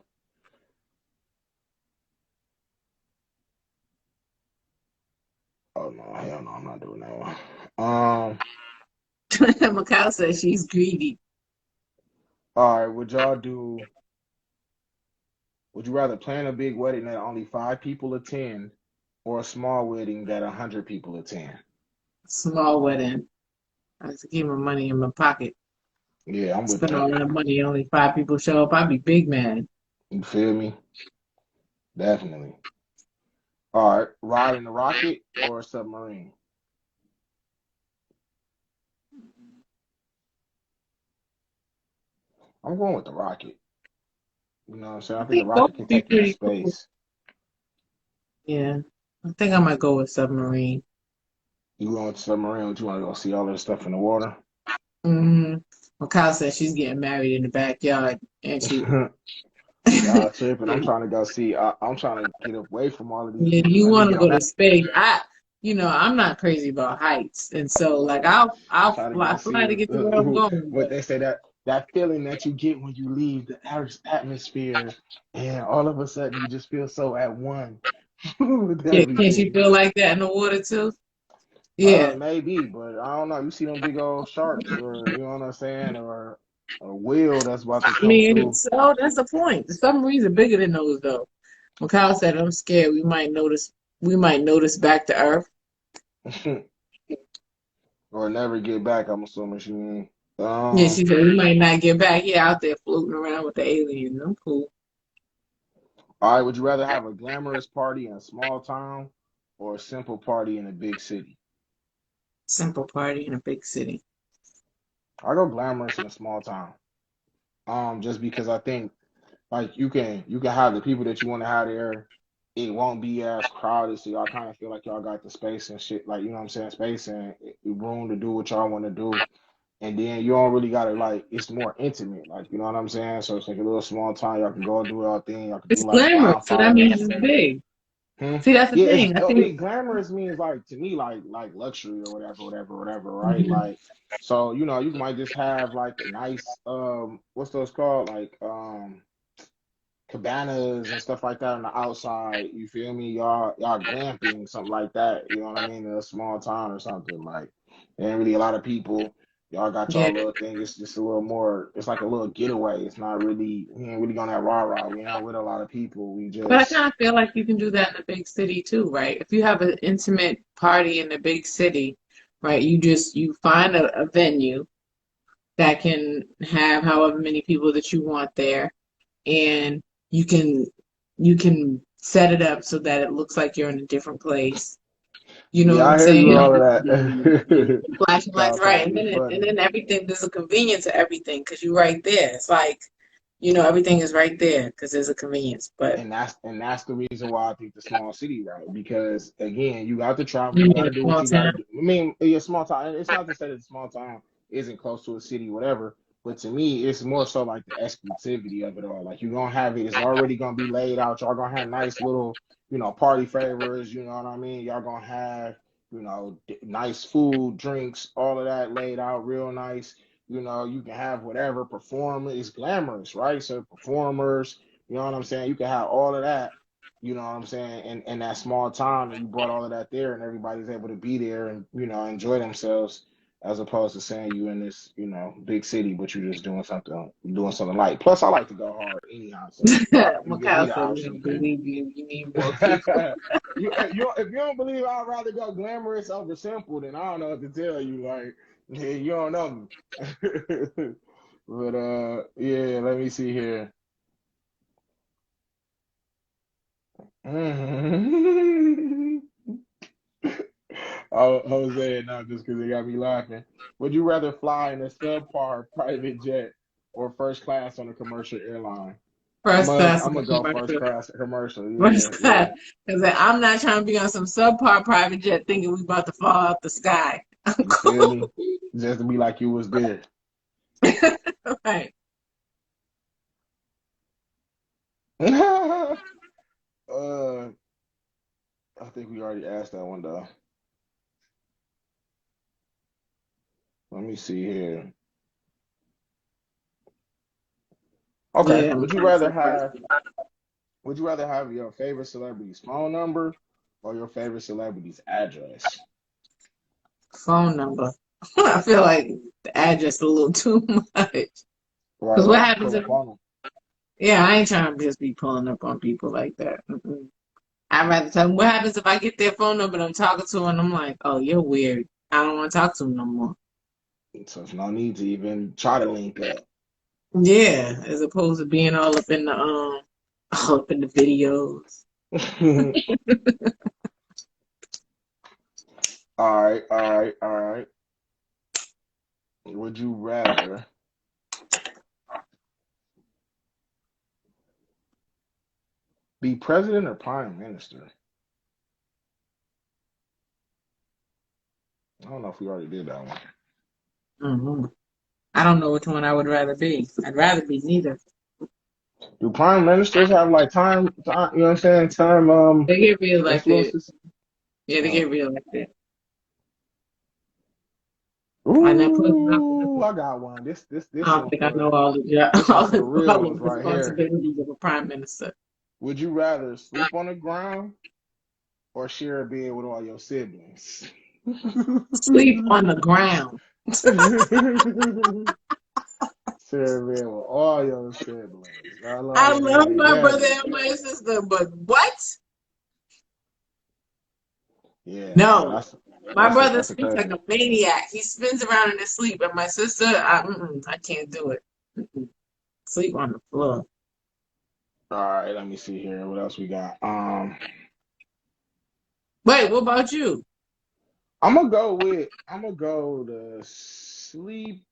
hell no, I'm not doing that one. Um, Macau says she's greedy. all right, would you rather plan a big wedding that only 5 people attend or a small wedding that 100 people attend? Small wedding. I have to keep my money in my pocket. Yeah, I'm with Spend that. all that money, only 5 people show up. I'd be big mad. You feel me? Definitely. All right, ride in a rocket or a submarine? I'm going with the rocket. You know what I'm saying? I I think the think both rocket can would be take you to pretty cool. space. Yeah. I think I might go with submarine. You going with the submarine, but you want to go see all this stuff in the water? Mm-hmm. Macau says she's getting married in the backyard, and she. Y'all tripping. I'm trying to go see. I'm trying to get away from all of these Yeah, people. you Let me want get to on go to that. space. I'm not crazy about heights, and so like I'll Try to go see fly to get to where I'm going. what they say, that feeling that you get when you leave the atmosphere, and all of a sudden you just feel so at one with Yeah, can't you everything. feel like that in the water too? Yeah. Maybe, but I don't know. You see them big old sharks, or you know what I'm saying, or a whale that's about to I come mean, through, so that's the point. The submarines are bigger than those, though. Macau said, "I'm scared. We might notice back to Earth." or never get back. I'm assuming she mean. Yeah, Um, she said we might not get back. Yeah, out there floating around with the aliens. I'm cool. all right. Would you rather have a glamorous party in a small town or a simple party in a big city? Simple party in a big city. I go glamorous in a small town. Just because I think like you can have the people that you want to have there. It won't be as crowded, so y'all kind of feel like y'all got the space and shit. Like you know what I'm saying, space and room to do what y'all want to do. And then you don't really gotta like it's more intimate, like you know what I'm saying. So it's like a little small town. Y'all can go do all thing. Y'all can do It's like glamorous, so that bonfires. means it's big. Hmm? See, that's the Yeah, it's thing. I I think. mean glamorous means like to me like luxury or whatever, right? Mhm. Like so you might just have like a nice what's those called like cabanas and stuff like that on the outside. You feel me? Y'all glamping something like that. You know what I mean? In a small town or something like there ain't really a lot of people. Y'all got Yeah, y'all little thing. It's just a little more. It's like a little getaway. It's not really. We ain't really on that rah rah. We ain't with a lot of people. We but I just. kind of feel like you can do that in a big city too, right? If you have an intimate party in a big city, right? You find a venue that can have however many people that you want there, and you can you can set it up so that it looks like you're in a different place. You know Yeah, what I'm I hear saying? you with all of The that. flashing lights, Y'all right? trying to And be then funny. everything. There's a convenience to everything because you're right there. It's like everything is right there because there's a convenience. But And that's the reason why I think the small city route because again you got to travel, you you got need to a do what small you got to town. do. I mean, yeah, small town. It's not to say that small town isn't close to a city, whatever. But to me, it's more so like the exclusivity of it all. Like you're gonna have it. It's already gonna be laid out. Y'all gonna have nice little, party favors. You know what I mean? Y'all gonna have, nice food, drinks, all of that laid out real nice. You can have whatever performance. It's glamorous, right? So performers. You know what I'm saying? You can have all of that, you know what I'm saying, in that small town, and you brought all of that there, and everybody's able to be there and, enjoy themselves, as opposed to saying you in this, big city, but you're just doing something light. Plus, I like to go hard anyhow, so you give me Macau the said we option. don't believe you. You need more people. If you don't believe I'd rather go glamorous over simple, then I don't know what to tell you. Like, yeah, you don't know me. But yeah, let me see here. Oh, Jose, not just because they got me laughing. Would you rather fly in a subpar private jet or first class on a commercial airline? I'm First gonna class I'm on gonna go first commercial. class commercial. Yeah, First yeah. class. Because I'm not trying to be on some subpar private jet thinking we about to fall out the sky. I'm You feel cool. me? Just to be like you was there. Right. uh, I think we already asked that one though. Let me see here. Okay. Yeah, Would you rather have your favorite celebrity's phone number or your favorite celebrity's address? Phone number. I feel like the address a little too much. Why you Because what like to happens pull if, up on them? yeah, I ain't trying to just be pulling up on people like that. Mm-mm. I'd rather tell them what happens if I get their phone number and I'm talking to them and I'm like, oh, you're weird. I don't want to talk to them no more. So there's no need to even try to link up. Yeah, as opposed to being all up in the videos. All right, all right, all right. Would you rather be president or prime minister? I don't know if we already did that one. Hmm. I don't know which one I would rather be. I'd rather be neither. Do prime ministers have like time, you know what I'm saying? Time They get reelected. influences? Yeah, they get Oh. reelected. And then plus, Ooh, I got one. I This don't one think I know for all all the real the ones right here. responsibilities of a prime minister. Would you rather sleep on the ground or share a bed with all your siblings? Sleep on the ground. Share a bed with all your siblings. I I like love that. my brother Heavy. and my sister, but what? Yeah, no, No. My brother that's a sleeps like crazy. a maniac. He spins around in his sleep, and my sister, I can't do it. Mm-mm. Sleep on the floor. All right, let me see here. What else we got? Wait, what about you? I'm gonna go to sleep.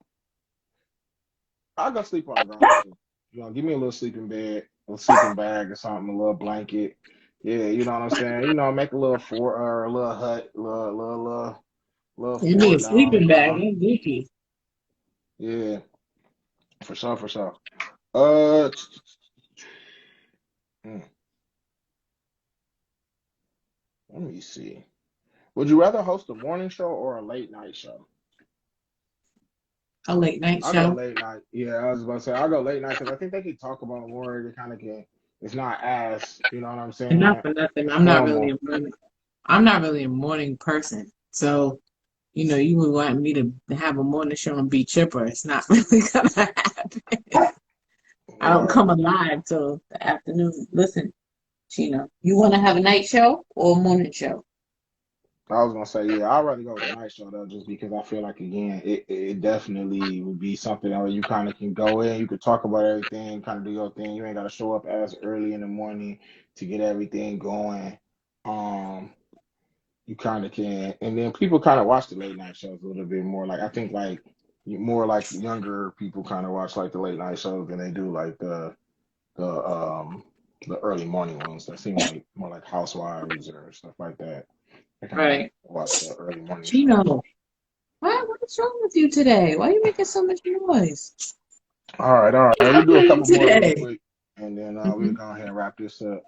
I'll go sleep on the ground too. You know, give me a little sleeping bed, a little sleeping bag or something, a little blanket. Yeah, you know what I'm saying? You know, make a little fort or a little hut, little You need a fort down, sleeping you bag. know. That's geeky. Yeah, for sure, for sure. Uh, hmm, let me see. Would you rather host a morning show or a late night show? A late night I'll go show. late night. Yeah, I was about to say I'll go late night because I think they can talk about more. They kind of can. It's not as, you know what I'm And not saying, for nothing. formal. I'm not really a morning person. So, you would want me to have a morning show and be chipper. It's not really gonna happen. I don't Right. come alive till the afternoon. Listen, Chino, you want to have a night show or a morning show? I was gonna say, yeah, I'd rather go with the night show though, just because I feel like again, it definitely would be something where you kind of can go in, you could talk about everything, kind of do your thing. You ain't gotta show up as early in the morning to get everything going. Um, you kind of can, and then people kind of watch the late night shows a little bit more. Like I think like more like younger people kind of watch like the late night shows than they do like the the early morning ones that seem like more like Housewives or stuff like that. I kind of Right. watch the early morning shows. Chino, what's wrong with you today? Why are you making so much noise? All right, all right. What's We'll do a happening couple more real today? quick, and then we'll Hmm. go ahead and wrap this up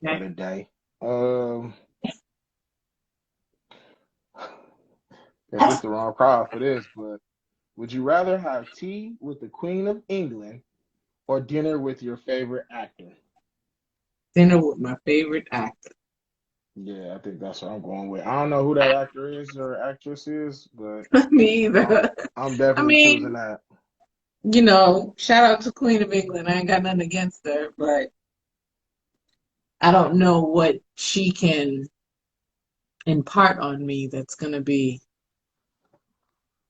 for Okay. the day. Um, guess it's the wrong crowd for this, but would you rather have tea with the Queen of England or dinner with your favorite actor? Dinner with my favorite actor. Yeah, I think that's what I'm going with. I don't know who that actor is or actress is, but Me I'm either. I'm I definitely choosing mean, that. shout out to Queen of England. I ain't got nothing against her, but I don't know what she can impart on me that's gonna be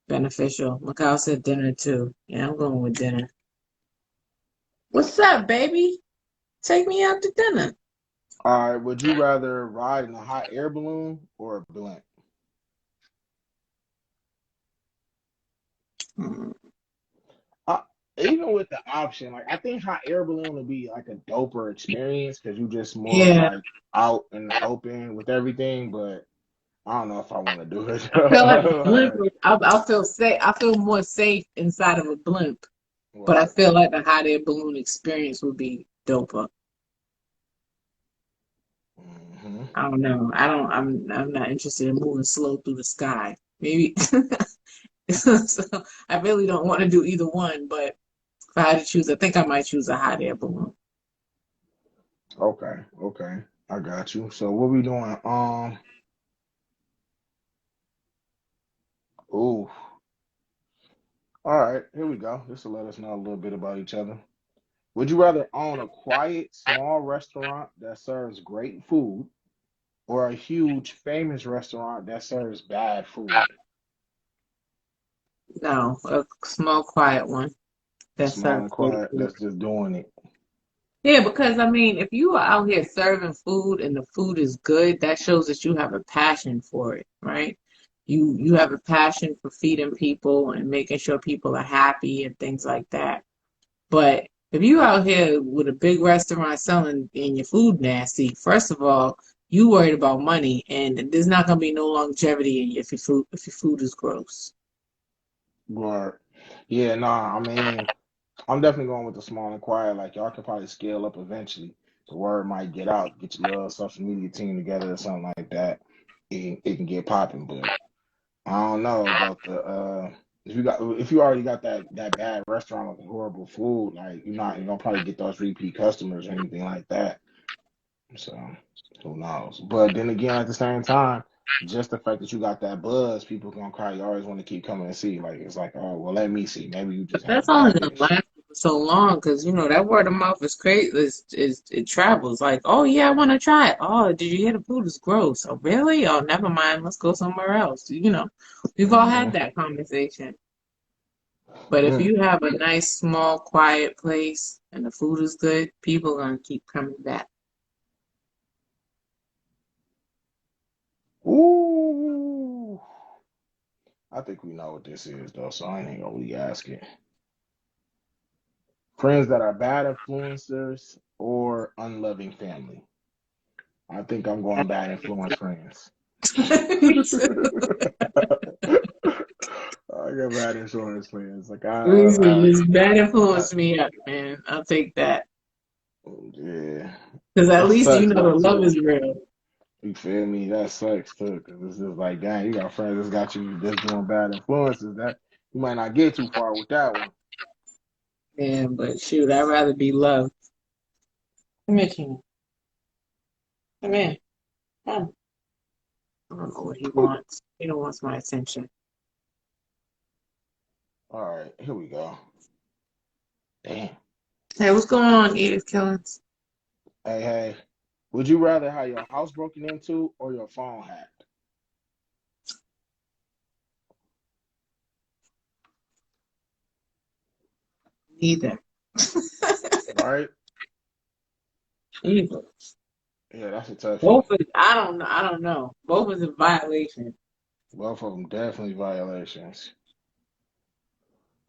beneficial. Macau said dinner too. Yeah, I'm going with dinner. What's up, baby? Take me out to dinner. All right, would you rather ride in a hot air balloon or a blimp? Mm. I, even with the option, like I think hot air balloon would be like a doper experience because you just more Yeah, like out in the open with everything. But I don't know if I want to do it. I feel like a blimp. Like, I feel safe. I feel more safe inside of a blimp, but I right. feel like the hot air balloon experience would be doper. Hmm. I don't know. I'm not interested in moving slow through the sky. Maybe. So I really don't want to do either one, but if I had to choose, I think I might choose a hot air balloon. Okay. Okay. I got you. So what we doing? Ooh. All right, here we go. This will let us know a little bit about each other. Would you rather own a quiet, small restaurant that serves great food or a huge, famous restaurant that serves bad food? No, a small, quiet one that Small serves and great quiet, food. that's just doing it. Yeah, because I mean, if you are out here serving food and the food is good, that shows that you have a passion for it, right? You have a passion for feeding people and making sure people are happy and things like that. But if you out here with a big restaurant selling and your food nasty, first of all, you worried about money and there's not gonna be no longevity in if your food is gross. Or, yeah, nah, I mean, I'm definitely going with the small and quiet. Like, y'all could probably scale up eventually. The word might get out, get your little social media team together or something like that. It can get popping, but I don't know about the if you already got that bad restaurant with the horrible food, like you're gonna probably get those repeat customers or anything like that. So who knows? But then again, at the same time, just the fact that you got that buzz, people gonna cry. You always want to keep coming and see. Like it's like, oh well, let me see. Maybe you But just had a that's only bad gonna dish. last for so long because you know that word of mouth is crazy. It travels like, oh yeah, I want to try it. Oh, did you hear the food is gross? Oh really? Oh, never mind. Let's go somewhere else. You know, we've all had Mm-hmm. that conversation. But if Mm. you have a nice, small, quiet place and the food is good, people are gonna keep coming back. Ooh, I think we know what this is though, so I ain't gonna really ask it. Friends that are bad influencers or unloving family. I think I'm going bad influence friends. Me too. I got bad insurance plans. Like Me too. I, This bad I influence me up, man. I'll take that. yeah, Because at that least you sucks know the though love too. is real. You feel me? That sucks too. Cause it's just like, dang, you got friends that's got you just doing bad influences. That you might not get too far with that one. Yeah, but shoot, I'd rather be loved. Come here, King. Come here. Come. I don't know what he wants. He don't want my attention. All right, here we go. Damn. Hey, what's going on, Edith Killings? Hey, hey. Would you rather have your house broken into or your phone hacked? Neither. Right? Either. Yeah, that's a toughie. Both is, I don't know. I don't know. Both is a violation. Both of them definitely violations.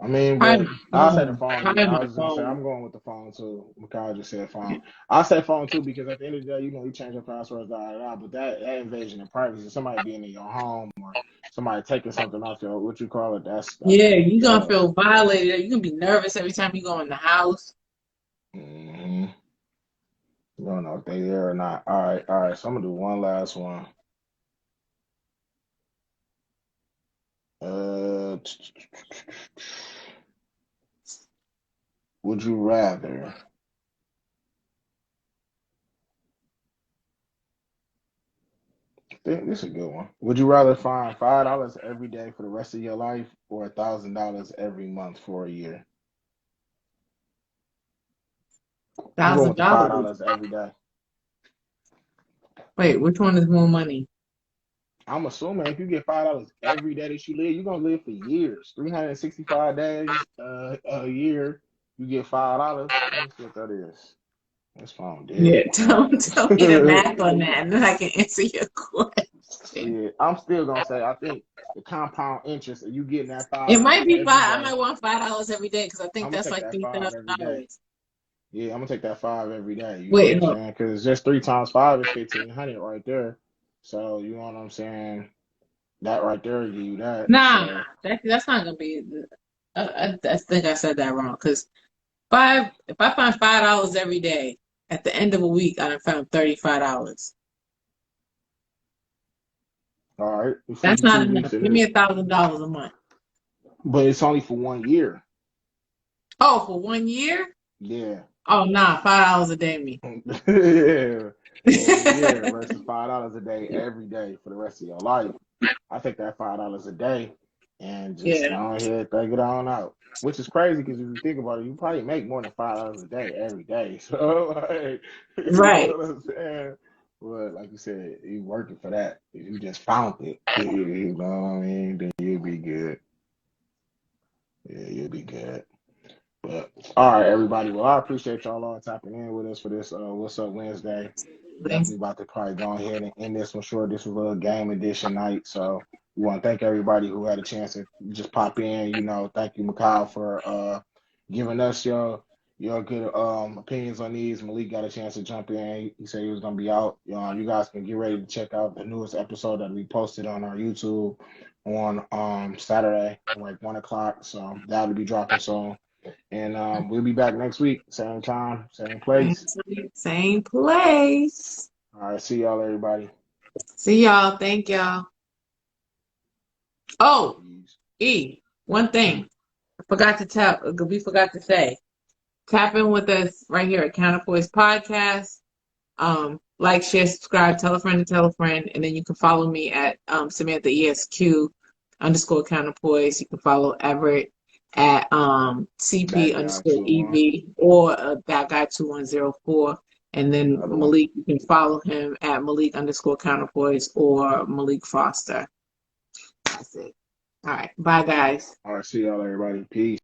I mean, Probably but my I'll say the phone. phone. Probably I my was just gonna say phone. I'm going with the phone too. Mikhail just said phone. I'll say phone too because at the end of the day, you change your passwords, but that invasion of privacy, somebody being in your home or somebody taking something off your what you call it, that's Yeah, gonna be you're gonna tough. feel violated. You're gonna be nervous every time you go in the house. Hmm. You don't know if they there or not. All right. So I'm gonna do one last one. Uh, would you rather? This is a good one. Would you rather find $5 every day for the rest of your life or $1,000 every month for a year? I'm going thousand with the five dollars. dollars every day. Wait, which one is more money? I'm assuming if you get $5 every day that you live, you're gonna live for years. 365 days a year, you get $5. Let me see what that is. That's phone Yeah, dead. tell me the math on that, and then I can answer your question. Shit, I'm still gonna say I think the compound interest of you getting that five It might dollars be every five. I day. might want $5 every day because I I'm think gonna that's take like that three five thousand every day. dollars. Yeah, I'm gonna take that five every day. You know what Wait, I'm no, saying? Because just three times five is 1,500 right there. So you know what I'm saying? That right there give you that. nah, So that's not gonna be. I think I said that wrong. Because five, if I find $5 every day, at the end of a week, I done found $35. all right, That's not 52 enough. weeks in Give me it, $1,000 a month. but it's only for 1 year. Oh, for 1 year? Yeah, Oh, nah, $5 a day me. yeah. for a year versus $5 a day every day for the rest of your life. I take that $5 a day and just Yeah. go ahead, thug it on out. Which is crazy because if you think about it, you probably make more than $5 a day every day. So like, you know Right. what I'm saying? But like you said, you working for that. If you just found it, you know what I mean? Then you'll be good. Yeah, you'll be good. But all right, everybody. Well, I appreciate y'all all tapping in with us for this What's Up Wednesday. Definitely about to probably go ahead and end this one short. This was a game edition night. So we want to thank everybody who had a chance to just pop in. You know, thank you, Mikhail, for giving us your good opinions on these. Malik got a chance to jump in. He said he was gonna be out. You guys can get ready to check out the newest episode that we posted on our YouTube on Saturday, like 1 o'clock. So that'll be dropping soon. And we'll be back next week, same time, same place. Same place. All right, see y'all, everybody. See y'all. Thank y'all. Oh, Peace. one thing. We forgot to say. Tap in with us right here at Counterpoise Podcast. Like, share, subscribe, tell a friend to tell a friend, and then you can follow me at Samantha ESQ _ Counterpoise. You can follow Everett at CP Bad guy _ 201. EV or Bad Guy 2104. And then Another one. Malik, you can follow him at Malik _ Counterpoise or Malik Foster. That's it. All right. Bye, guys. All right, see y'all, everybody. Peace.